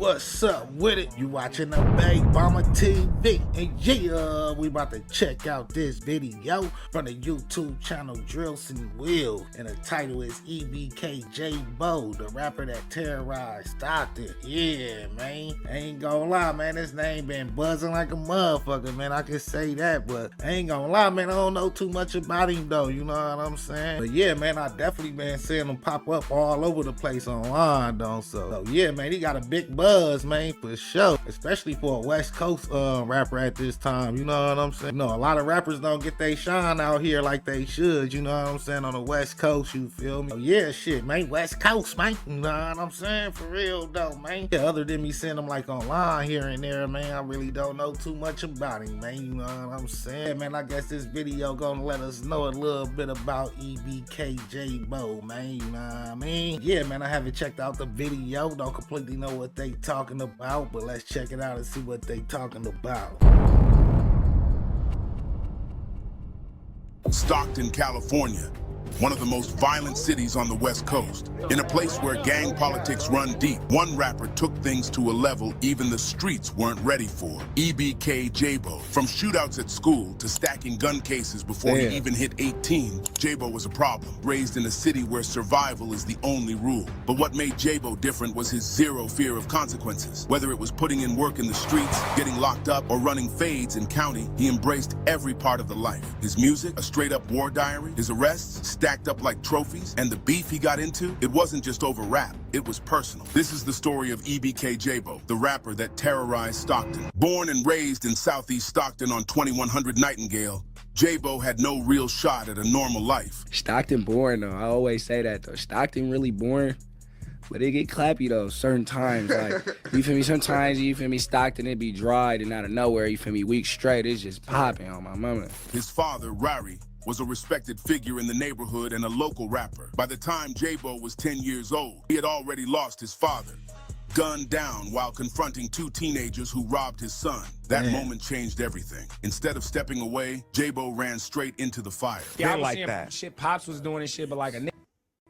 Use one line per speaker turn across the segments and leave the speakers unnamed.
What's up with it? You watching the Big Bomber TV. And yeah, we about to check out this video from the YouTube channel Drills and Will. And the title is EBK Jaaybo, the rapper that terrorized Stockton. Yeah, man. I ain't gonna lie, man. This name been buzzing like a motherfucker, man. I can say that, but I ain't gonna lie, man. I don't know too much about him, though. You know what I'm saying? But yeah, man, I definitely been seeing him pop up all over the place online, though. So yeah, man, he got a big buzz, man, for sure, especially for a West Coast rapper at this time. You know what I'm saying? You know, a lot of rappers don't get they shine out here like they should, you know what I'm saying, on the West Coast, you feel me? Oh yeah, shit, man, West Coast, man, you know what I'm saying, for real though, man. Yeah, other than me seeing him like online here and there, man, I really don't know too much about him, man, you know what I'm saying? Man, I guess this video gonna let us know a little bit about EBK Jaaybo, man, you know what I mean? Yeah, man, I haven't checked out the video, don't completely know what they talking about, but let's check it out and see what they talking about.
Stockton, California, one of the most violent cities on the West Coast. In a place where gang politics run deep, one rapper took things to a level even the streets weren't ready for. EBK Jaaybo. From shootouts at school to stacking gun cases before he even hit 18, Jaaybo was a problem. Raised in a city where survival is the only rule. But what made Jaaybo different was his zero fear of consequences. Whether it was putting in work in the streets, getting locked up, or running fades in county, he embraced every part of the life. His music, a straight-up war diary, his arrests, stacked up like trophies, and the beef he got into, it wasn't just over rap, it was personal. This is the story of EBK Jaaybo, the rapper that terrorized Stockton. Born and raised in Southeast Stockton on 2100 Nightingale, Jaaybo had no real shot at a normal life.
Stockton boring though, I always say that though. Stockton really boring, but it get clappy though, certain times. Like, you feel me, sometimes, you feel me, Stockton, it be dry and out of nowhere, you feel me, weeks straight, it's just popping on my mama.
His father, Rari, was a respected figure in the neighborhood and a local rapper. By the time Jaaybo was 10 years old, he had already lost his father, gunned down while confronting two teenagers who robbed his son. That moment changed everything. Instead of stepping away, Jaaybo ran straight into the fire.
Yeah, I was like that. Shit, Pops was doing this shit, but like a nigga,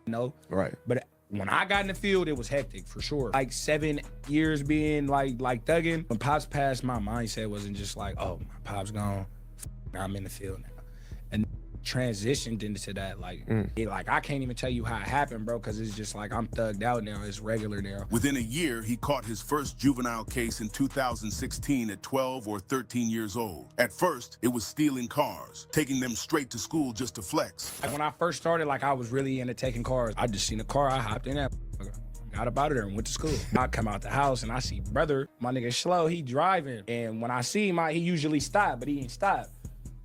you know? Right. But when I got in the field, it was hectic, for sure. Like 7 years being like thugging. When Pops passed, my mindset wasn't just like, oh, my Pops gone, I'm in the field now. And transitioned into that, like, like I can't even tell you how it happened, bro, because it's just like I'm thugged out now, it's regular now.
Within a year, he caught his first juvenile case in 2016 at 12 or 13 years old. At first, it was stealing cars, taking them straight to school just to flex.
Like when I first started, like I was really into taking cars. I just seen a car, I hopped in that, got up out of there and went to school. I come out the house and I see brother, my nigga Slow, he driving. And when I see him, he usually stop, but he ain't stop.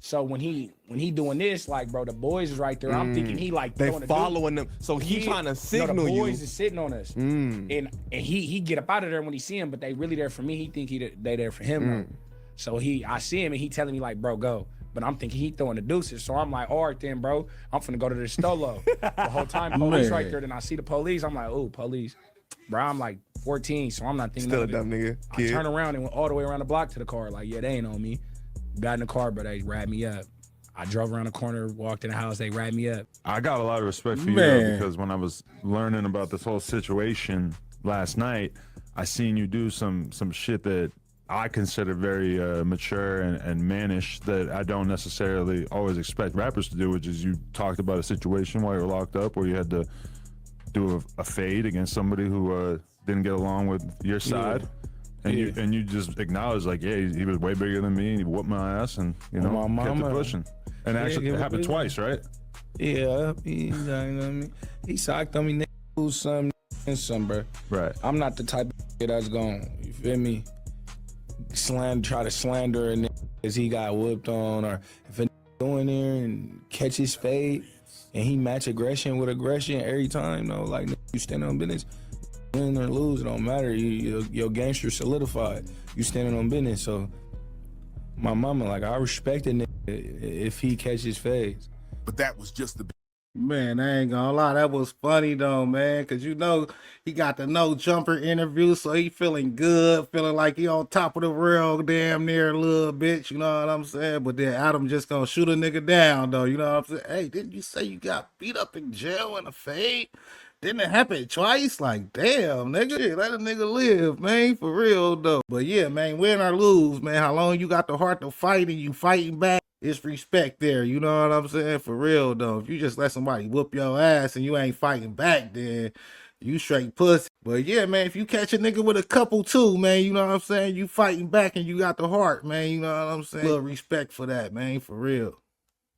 So when he doing this, like, bro, the boys is right there. I'm thinking he like
they following them. So he trying to signal you.
The boys is sitting on us, and he get up out of there when he see him, but they really there for me. He think they there for him. So I see him and he telling me like, bro, go. But I'm thinking he throwing the deuces. So I'm like, all right then, bro. I'm finna go to the Stolo. The whole time police right there. Then I see the police. I'm like, oh, police. Bro, I'm like 14, so I'm not thinking.
Still a dumb nigga.
I turn around and went all the way around the block to the car. Like, yeah, they ain't on me. Got in the car, but they wrapped me up. I drove around the corner, walked in the house, they wrapped me up.
I got a lot of respect for you though, because when I was learning about this whole situation last night, I seen you do some shit that I consider very mature and mannish that I don't necessarily always expect rappers to do, which is you talked about a situation while you were locked up where you had to do a fade against somebody who didn't get along with your side. And you just acknowledge like, yeah, he was way bigger than me, and he whooped my ass, and you know, kept it pushing. And actually, it happened twice, right?
Yeah, he socked on me, lose some and some, bro.
Right.
I'm not the type of that's going, you feel me, try to slander a nigga because he got whooped on, or if a nigga go in there and catch his fade and he match aggression with aggression every time, though, like you stand on business. Win or lose, it don't matter. Your gangster solidified. You standing on business. So my mama, like, I respect a nigga if he catches fades.
But that was just the
Man, I ain't gonna lie, that was funny though, man, because you know he got the no jumper interview, so he feeling good, feeling like he on top of the world damn near a little bit, you know what I'm saying? But then Adam just gonna shoot a nigga down though, you know what I'm saying? Hey, didn't you say you got beat up in jail in a fade? Didn't it happen twice? Like, damn, nigga. Shit, let a nigga live, man, for real, though. But yeah, man, win or lose, man, how long you got the heart to fight and you fighting back, it's respect there, you know what I'm saying? For real, though. If you just let somebody whoop your ass and you ain't fighting back, then you straight pussy. But yeah, man, if you catch a nigga with a couple too, man, you know what I'm saying? You fighting back and you got the heart, man, you know what I'm saying? Little respect for that, man, for real.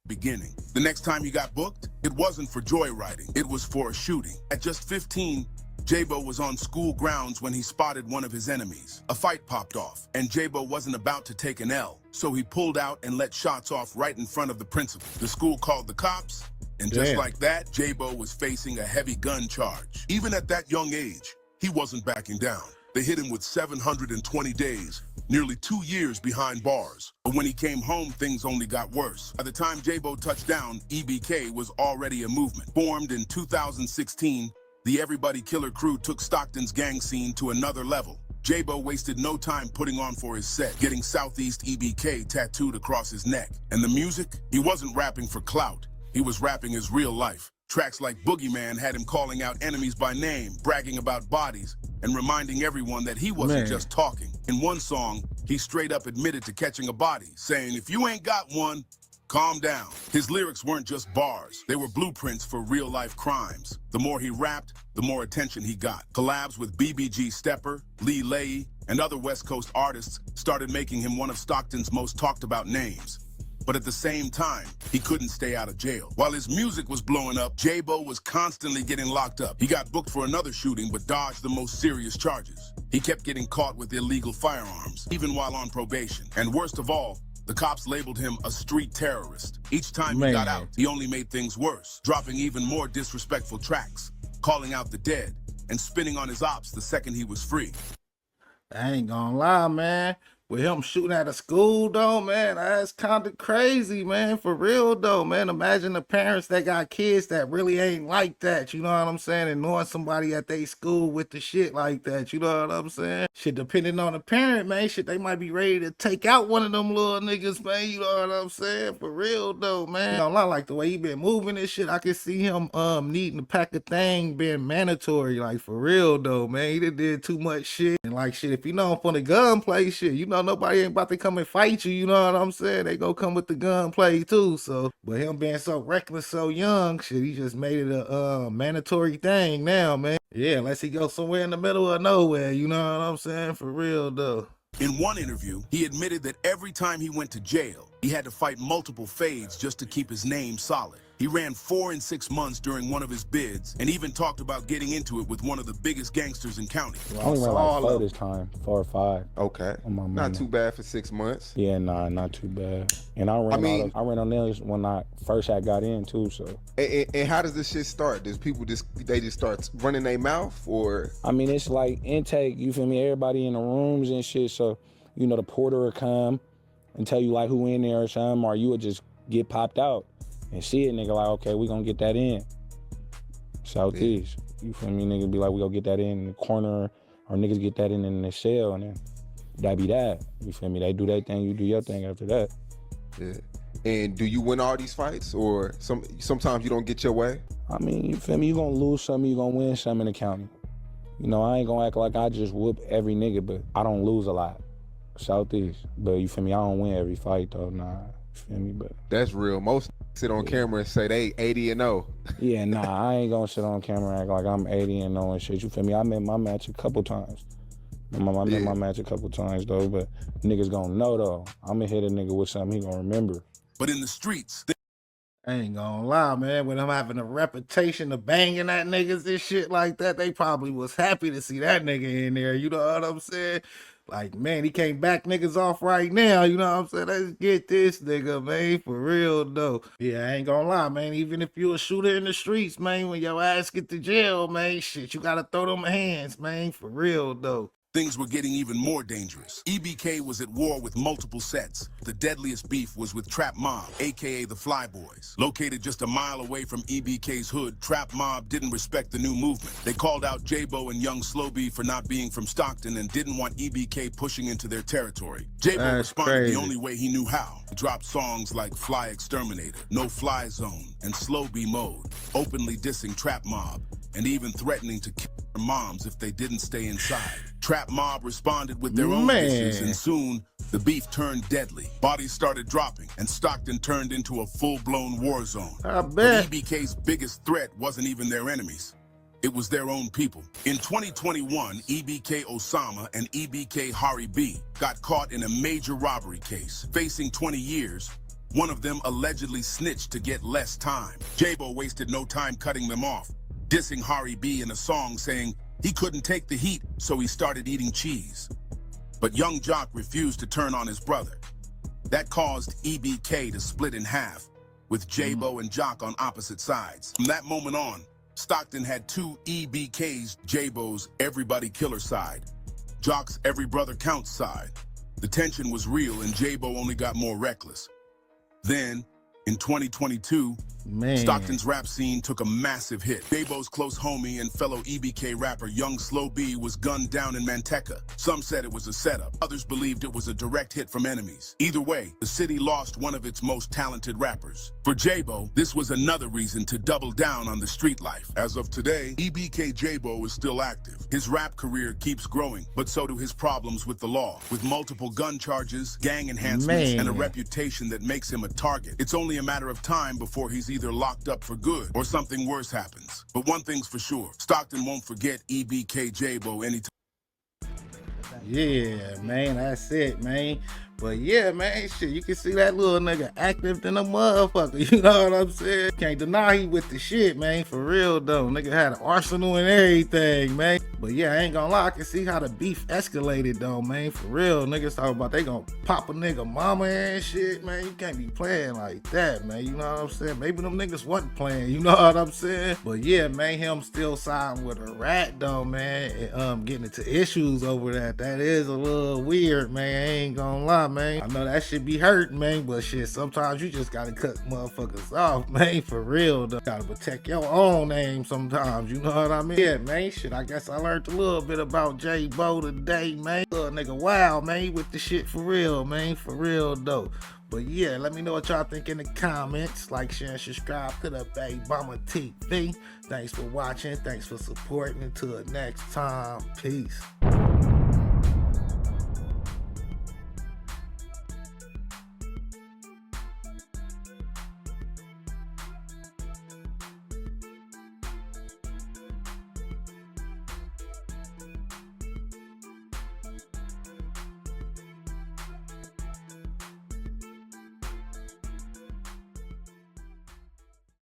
Beginning. The next time he got booked, it wasn't for joyriding. It was for a shooting. At just 15, Jaaybo was on school grounds when he spotted one of his enemies. A fight popped off, and Jaaybo wasn't about to take an L, so he pulled out and let shots off right in front of the principal. The school called the cops, and just like that, Jaaybo was facing a heavy gun charge. Even at that young age, he wasn't backing down. They hit him with 720 days, nearly 2 years behind bars. But when he came home, things only got worse. By the time Jaaybo touched down, EBK was already a movement. Formed in 2016, the Everybody Killer crew took Stockton's gang scene to another level. Jaaybo wasted no time putting on for his set, getting Southeast EBK tattooed across his neck. And the music? He wasn't rapping for clout. He was rapping his real life. Tracks like Boogeyman had him calling out enemies by name, bragging about bodies, and reminding everyone that he wasn't just talking. In one song, he straight up admitted to catching a body, saying, "If you ain't got one, calm down." His lyrics weren't just bars. They were blueprints for real-life crimes. The more he rapped, the more attention he got. Collabs with BBG Stepper, Lee Leahy, and other West Coast artists started making him one of Stockton's most talked-about names. But at the same time, he couldn't stay out of jail. While his music was blowing up, Jaaybo was constantly getting locked up. He got booked for another shooting, but dodged the most serious charges. He kept getting caught with illegal firearms, even while on probation. And worst of all, the cops labeled him a street terrorist. Each time he got out, he only made things worse, dropping even more disrespectful tracks, calling out the dead, and spinning on his ops the second he was free.
I ain't gonna lie, man. With him shooting at a school, though, man, that's kind of crazy, man. For real, though, man. Imagine the parents that got kids that really ain't like that, you know what I'm saying? And knowing somebody at their school with the shit like that, you know what I'm saying? Shit, depending on the parent, man, shit, they might be ready to take out one of them little niggas, man, you know what I'm saying? For real, though, man. I don't like the way he been moving this shit. I can see him needing to pack a thing being mandatory, like, for real, though, man. He did too much shit. And, like, shit, if you know him for the gunplay shit, you know, nobody ain't about to come and fight you, you know what I'm saying? They gonna come with the gunplay too, so. But him being so reckless, so young, shit, he just made it a mandatory thing now, man. Yeah, unless he goes somewhere in the middle of nowhere, you know what I'm saying? For real, though.
In one interview, he admitted that every time he went to jail, he had to fight multiple fades just to keep his name solid. He ran 4 and 6 months during one of his bids, and even talked about getting into it with one of the biggest gangsters in county.
I only ran like 4 this time, 4 or 5.
Okay, not too bad for 6 months.
Yeah, nah, not too bad. And I ran on nails when I first had got in too. So.
And how does this shit start? Does people just start running their mouth, or?
I mean, it's like intake. You feel me? Everybody in the rooms and shit. So, you know, the porter will come and tell you like who in there or something, or you would just get popped out. And see it, nigga, like, okay, we gonna get that in. Southeast. You feel me? Niggas be like, we gonna get that in the corner, or niggas get that in the cell, and then that be that. You feel me? They do their thing, you do your thing after that.
Yeah. And do you win all these fights, or sometimes you don't get your way?
I mean, you feel me? You gonna lose some, you gonna win some in the county. You know, I ain't gonna act like I just whoop every nigga, but I don't lose a lot. Southeast. But you feel me? I don't win every fight, though, nah. You feel me? But
that's real. Most sit on camera and say they 80-0.
Yeah, nah, I ain't gonna sit on camera and act like I'm 80-0 and shit. You feel me? I made my match a couple times. I made my match a couple times though, but niggas gonna know though. I'm gonna hit a nigga with something he gonna remember.
But in the streets,
I ain't gonna lie, man. When I'm having a reputation of banging at niggas and shit like that, they probably was happy to see that nigga in there. You know what I'm saying? Like, man, he can't back niggas off right now. You know what I'm saying? Let's get this nigga, man. For real, though. Yeah, I ain't gonna lie, man. Even if you a shooter in the streets, man, when your ass get to jail, man, shit, you gotta throw them hands, man. For real, though.
things were getting even more dangerous. EBK was at war with multiple sets. The deadliest beef was with Trap Mob, aka the Fly Boys. Located just a mile away from EBK's hood, Trap Mob didn't respect the new movement. They called out Jaaybo and Young Slow B for not being from Stockton and didn't want EBK pushing into their territory. Jaaybo responded the only way he knew how. He dropped songs like Fly Exterminator, No Fly Zone, and Slow B Mode, openly dissing Trap Mob. and even threatening to kill their moms if they didn't stay inside. Trap Mob responded with their own dishes, and soon the beef turned deadly. Bodies started dropping, and Stockton turned into a full-blown war zone.
I
But
bet.
EBK's biggest threat wasn't even their enemies. It was their own people. In 2021, EBK Osama and EBK Hari B got caught in a major robbery case. Facing 20 years, one of them allegedly snitched to get less time. Jaaybo wasted no time cutting them off, dissing Hari B in a song saying he couldn't take the heat, so he started eating cheese. But young Jock refused to turn on his brother. That caused EBK to split in half, with Jaaybo and Jock on opposite sides. From that moment on, Stockton had two EBKs, Jaaybo's Everybody Killer side, Jock's Every Brother Counts side. The tension was real, and Jaaybo only got more reckless. Then, in 2022, Stockton's rap scene took a massive hit. Jaaybo's close homie and fellow EBK rapper Young Slow B was gunned down in Manteca. Some said it was a setup. Others believed it was a direct hit from enemies. Either way, the city lost one of its most talented rappers. For Jaaybo, this was another reason to double down on the street life. As of today, EBK Jaaybo is still active. His rap career keeps growing, but so do his problems with the law. With multiple gun charges, gang enhancements, and a reputation that makes him a target, it's only a matter of time before he's either locked up for good or something worse happens. But one thing's for sure, Stockton won't forget EBK Jaaybo anytime.
Yeah, man, that's it, man. But yeah, man, shit, you can see that little nigga active than a motherfucker. You know what I'm saying? Can't deny he with the shit, man. For real, though. Nigga had an arsenal and everything, man. But yeah, I ain't gonna lie. I can see how the beef escalated, though, man. For real. Niggas talking about they gonna pop a nigga mama and shit, man. You can't be playing like that, man. You know what I'm saying? Maybe them niggas wasn't playing. You know what I'm saying? But yeah, man, him still siding with a rat, though, man. And getting into issues over that. That is a little weird, man. I ain't gonna lie, man. I know that shit be hurting, man, but shit, sometimes you just gotta cut motherfuckers off, man, for real, though. Gotta protect your own name sometimes, you know what I mean? Yeah, man, shit, I guess I learned a little bit about Jaaybo today, man. Little nigga, wow, man, with the shit for real, man, for real, though. But yeah, let me know what y'all think in the comments. Like, share, and subscribe to the Baby Mama TV. Thanks for watching. Thanks for supporting. Until next time. Peace.